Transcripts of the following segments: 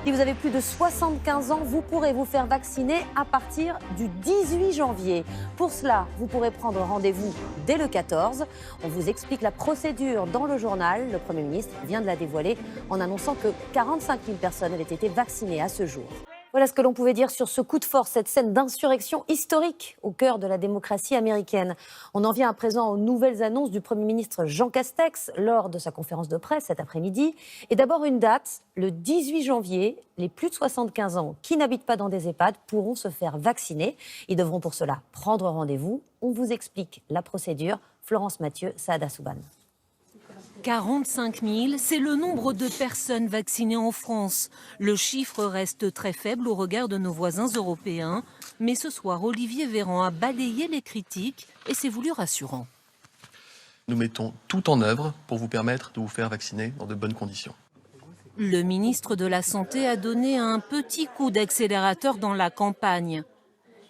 Si vous avez plus de 75 ans, vous pourrez vous faire vacciner à partir du 18 janvier. Pour cela, vous pourrez prendre rendez-vous dès le 14. On vous explique la procédure dans le journal. Le Premier ministre vient de la dévoiler en annonçant que 45 000 personnes avaient été vaccinées à ce jour. Voilà ce que l'on pouvait dire sur ce coup de force, cette scène d'insurrection historique au cœur de la démocratie américaine. On en vient à présent aux nouvelles annonces du Premier ministre Jean Castex lors de sa conférence de presse cet après-midi. Et d'abord une date, le 18 janvier, les plus de 75 ans qui n'habitent pas dans des EHPAD pourront se faire vacciner. Ils devront pour cela prendre rendez-vous. On vous explique la procédure. Florence Mathieu, Saada Souban. 45 000, c'est le nombre de personnes vaccinées en France. Le chiffre reste très faible au regard de nos voisins européens. Mais ce soir, Olivier Véran a balayé les critiques et s'est voulu rassurant. Nous mettons tout en œuvre pour vous permettre de vous faire vacciner dans de bonnes conditions. Le ministre de la Santé a donné un petit coup d'accélérateur dans la campagne.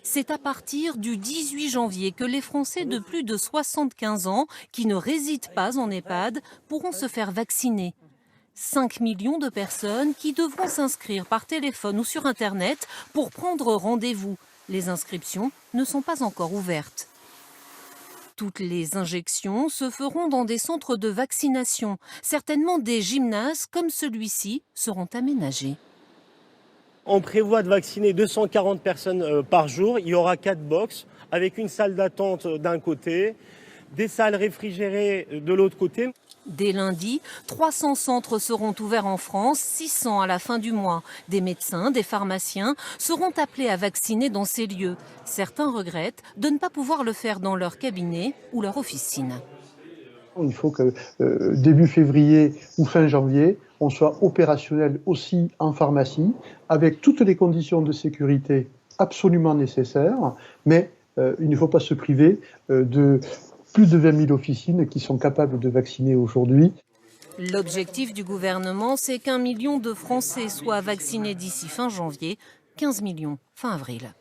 C'est à partir du 18 janvier que les Français de plus de 75 ans qui ne résident pas en EHPAD pourront se faire vacciner. 5 millions de personnes qui devront s'inscrire par téléphone ou sur Internet pour prendre rendez-vous. Les inscriptions ne sont pas encore ouvertes. Toutes les injections se feront dans des centres de vaccination. Certainement des gymnases comme celui-ci seront aménagés. On prévoit de vacciner 240 personnes par jour. Il y aura 4 box avec une salle d'attente d'un côté, des salles réfrigérées de l'autre côté. Dès lundi, 300 centres seront ouverts en France, 600 à la fin du mois. Des médecins, des pharmaciens seront appelés à vacciner dans ces lieux. Certains regrettent de ne pas pouvoir le faire dans leur cabinet ou leur officine. Il faut que début février ou fin janvier, on soit opérationnel aussi en pharmacie, avec toutes les conditions de sécurité absolument nécessaires, mais il ne faut pas se priver de plus de 20 000 officines qui sont capables de vacciner aujourd'hui. L'objectif du gouvernement, c'est qu'1 million de Français soient vaccinés d'ici fin janvier, 15 millions fin avril.